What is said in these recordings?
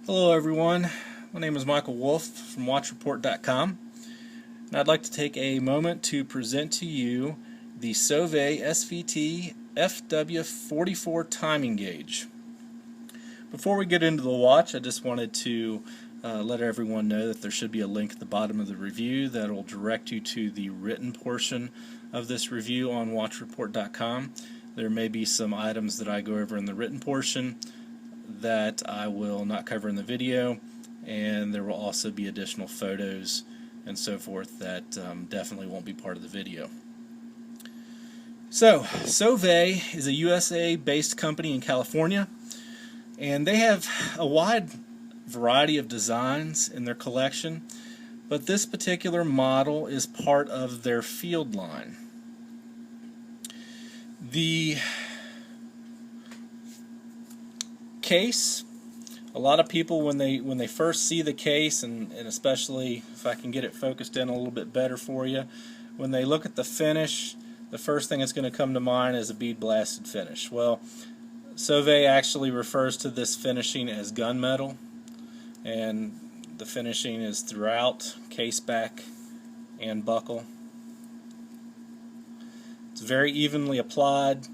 Hello everyone, my name is Michael Wolf from WatchReport.com, and I'd like to take a moment to present to you the TSOVET SVT-FW44 timing gauge. Before we get into the watch, I just wanted to let everyone know that there should be a link at the bottom of the review that will direct you to the written portion of this review on WatchReport.com. There may be some items that I go over in the written portion that I will not cover in the video, and there will also be additional photos and so forth that definitely won't be part of the video. So, TSOVET is a USA-based company in California, and they have a wide variety of designs in their collection, but this particular model is part of their field line. The case, a lot of people when they first see the case, and especially if I can get it focused in a little bit better for you, when they look at the finish, the first thing that's going to come to mind is a bead blasted finish. Well, TSOVET actually refers to this finishing as gunmetal, and the finishing is throughout case back and buckle. It's very evenly applied.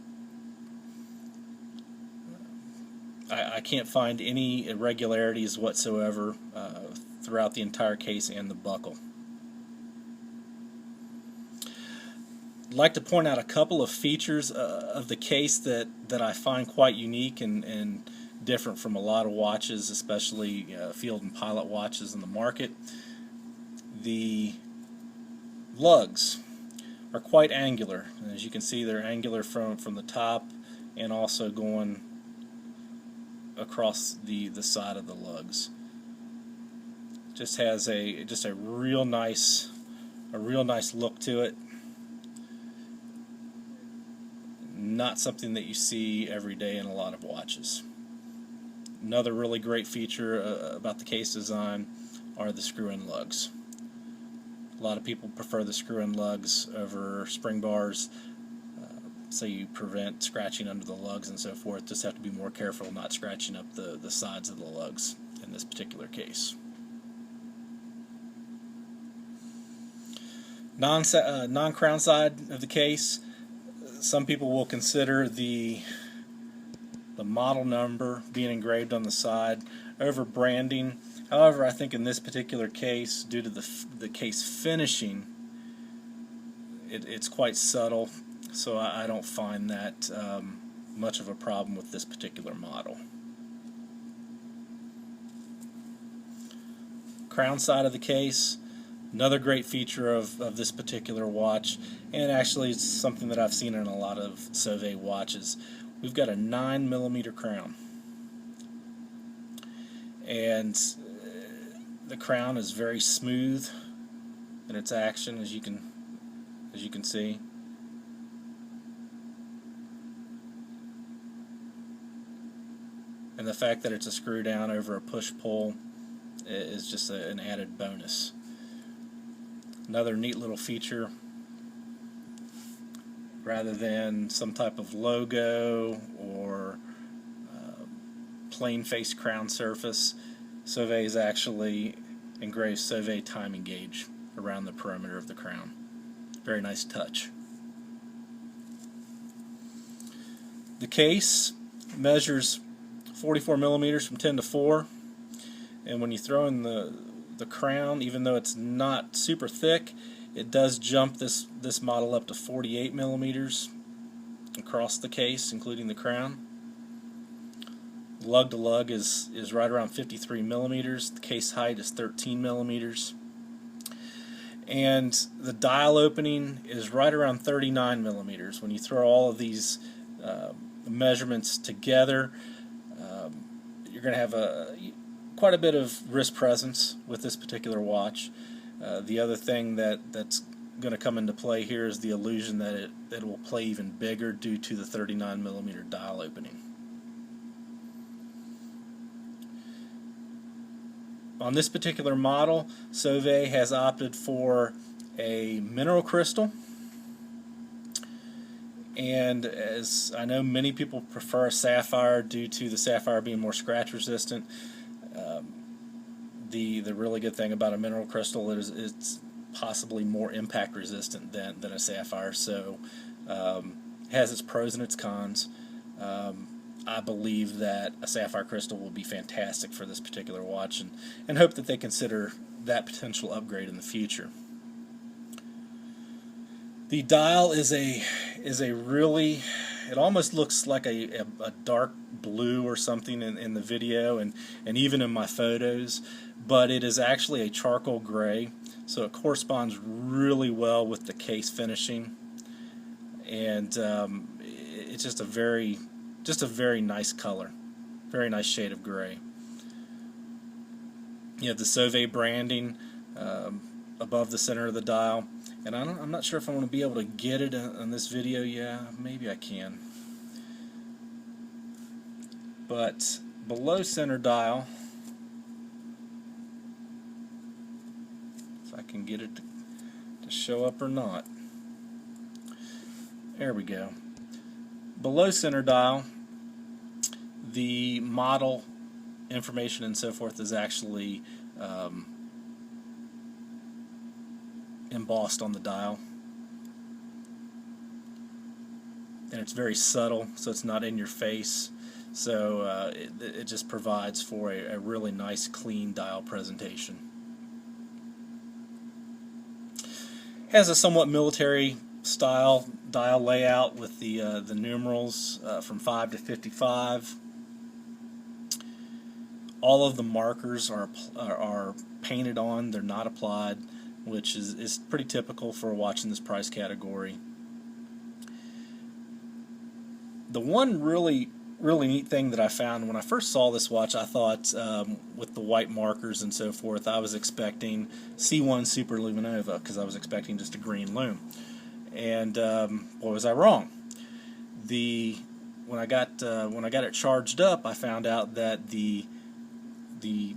I can't find any irregularities whatsoever throughout the entire case and the buckle. I'd like to point out a couple of features of the case that I find quite unique and different from a lot of watches, especially field and pilot watches in the market. The lugs are quite angular. As you can see, they're angular from the top and also going across the side of the lugs. Just has a real nice look to it. Not something that you see every day in a lot of watches. Another really great feature about the case design are the screw-in lugs. A lot of people prefer the screw-in lugs over spring bars, so you prevent scratching under the lugs and so forth. Just have to be more careful not scratching up the sides of the lugs in this particular case. Non-crown side of the case, some people will consider the model number being engraved on the side over branding. However, I think in this particular case, due to the case finishing, it's quite subtle, so I don't find that much of a problem with this particular model. Crown side of the case, another great feature of this particular watch, and actually it's something that I've seen in a lot of TSOVET watches. We've got a 9mm crown, and the crown is very smooth in its action, as you can see. And the fact that it's a screw down over a push-pull is just an added bonus. Another neat little feature, rather than some type of logo or plain face crown surface, TSOVET is actually engraved TSOVET timing gauge around the perimeter of the crown. Very nice touch. The case measures 44mm from 10 to 4, and when you throw in the crown, even though it's not super thick, it does jump this model up to 48mm across the case, including the crown. Lug to lug is right around 53mm. The case height is 13mm, and the dial opening is right around 39mm. When you throw all of these measurements together, you're going to have quite a bit of wrist presence with this particular watch. The other thing that's going to come into play here is the illusion that it will play even bigger due to the 39mm dial opening. On this particular model, TSOVET has opted for a mineral crystal, and as I know many people prefer a sapphire due to the sapphire being more scratch resistant. the really good thing about a mineral crystal is it's possibly more impact resistant than a sapphire. So it has its pros and its cons. I believe that a sapphire crystal will be fantastic for this particular watch, and hope that they consider that potential upgrade in the future. The dial is a really, it almost looks like a dark blue or something in the video and even in my photos, but it is actually a charcoal gray, so it corresponds really well with the case finishing, and it's just a very nice color, very nice shade of gray. You have the TSOVET branding above the center of the dial. And I'm not sure if I'm going to be able to get it on this video. Yeah, maybe I can. But below center dial, if I can get it to show up or not. There we go. Below center dial, the model information and so forth is actually embossed on the dial, and it's very subtle, so it's not in your face, so it just provides for a really nice clean dial presentation. Has a somewhat military style dial layout with the numerals from 5 to 55. All of the markers are painted on, they're not applied, which is pretty typical for a watch in this price category. The one really neat thing that I found when I first saw this watch, I thought with the white markers and so forth, I was expecting C1 Super Luminova because I was expecting just a green lume, and boy was I wrong. When I got it charged up, I found out that the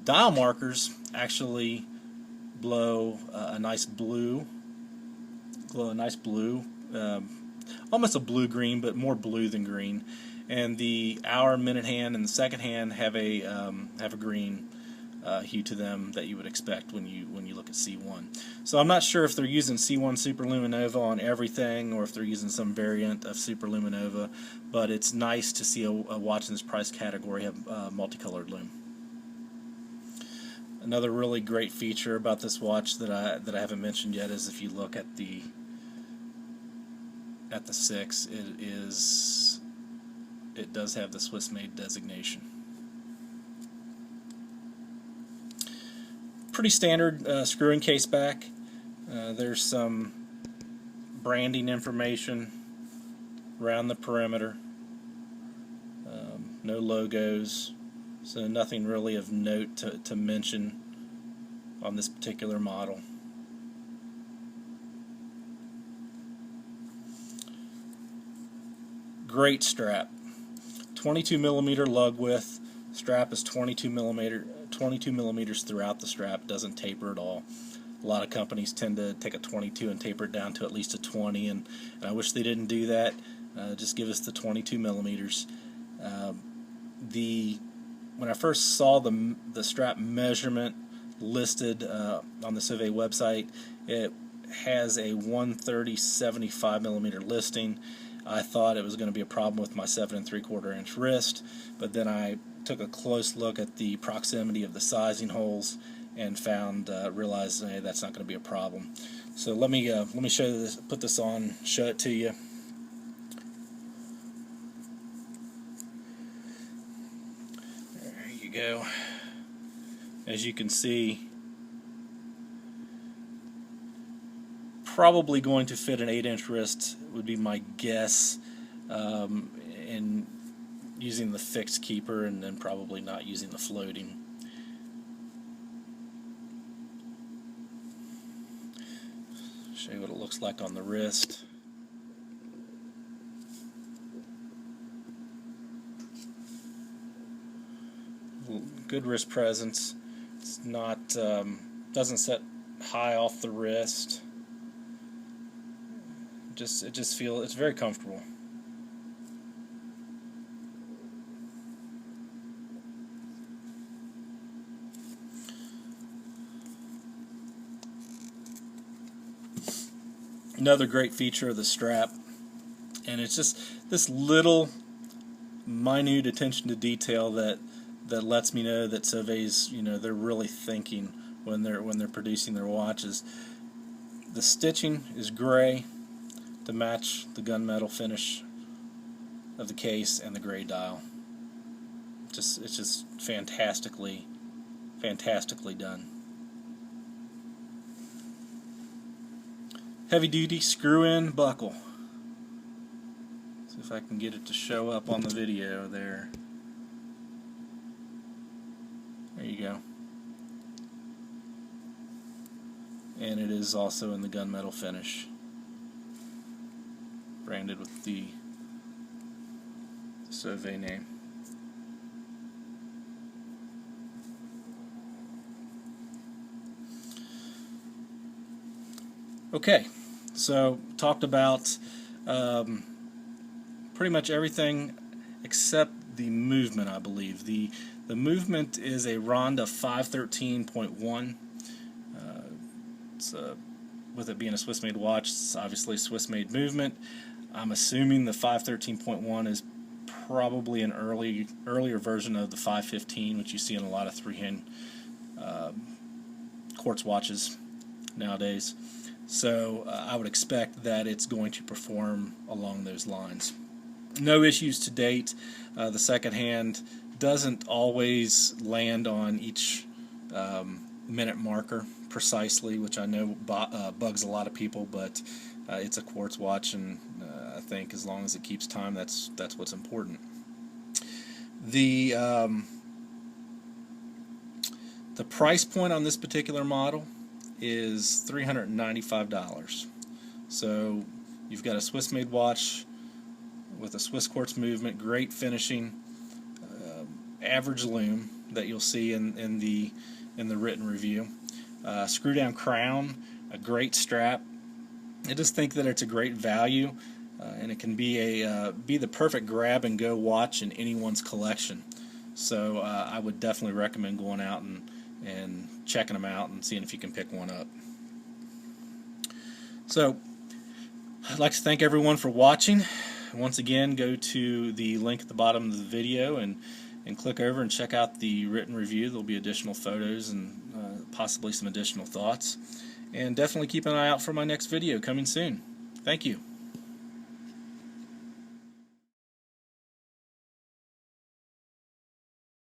dial markers actually glow a nice blue, almost a blue-green, but more blue than green. And the hour, minute hand, and the second hand have a green hue to them that you would expect when you look at C1. So I'm not sure if they're using C1 Super Luminova on everything, or if they're using some variant of Super Luminova. But it's nice to see a watch in this price category have multicolored lume. Another really great feature about this watch that I haven't mentioned yet is if you look at the 6, it does have the Swiss made designation. Pretty standard screw-in case back. There's some branding information around the perimeter. No logos. So nothing really of note to mention on this particular model. Great strap. 22 millimeter lug width. Strap is 22 millimeters throughout the strap. Doesn't taper at all. A lot of companies tend to take a 22 and taper it down to at least a 20, and I wish they didn't do that. Just give us the 22 millimeters. When I first saw the strap measurement listed on the TSOVET website, it has a 130/75 millimeter listing. I thought it was going to be a problem with my 7 3/4 inch wrist, but then I took a close look at the proximity of the sizing holes and realized hey, that's not going to be a problem. So let me show you this, put this on, show it to you. There you go. As you can see, probably going to fit an 8-inch wrist would be my guess, in using the fixed keeper and then probably not using the floating. Show you what it looks like on the wrist. Good wrist presence. It's not doesn't set high off the wrist. It just feels it's very comfortable. Another great feature of the strap, and it's just this little minute attention to detail that lets me know that TSOVET's, they're really thinking when they're producing their watches. The stitching is gray to match the gunmetal finish of the case and the gray dial. It's just fantastically done. Heavy duty screw-in buckle. See if I can get it to show up on the video there. There you go. And it is also in the gunmetal finish, branded with the TSOVET name. Okay, so talked about pretty much everything except the movement, I believe. The movement is a Ronda 513.1. With it being a Swiss-made watch, it's obviously Swiss-made movement. I'm assuming the 513.1 is probably an earlier version of the 515, which you see in a lot of three-hand quartz watches nowadays. So I would expect that it's going to perform along those lines. No issues to date. The second hand doesn't always land on each minute marker precisely, which I know bugs a lot of people, but it's a quartz watch, and I think as long as it keeps time, that's what's important. The price point on this particular model is $395. So you've got a Swiss-made watch with a Swiss quartz movement, great finishing, average lume that you'll see in the written review. Screw down crown, a great strap. I just think that it's a great value, and it can be the perfect grab and go watch in anyone's collection. So I would definitely recommend going out and checking them out and seeing if you can pick one up. So I'd like to thank everyone for watching. Once again, go to the link at the bottom of the video and click over and check out the written review. There'll be additional photos and possibly some additional thoughts. And definitely keep an eye out for my next video coming soon. Thank you.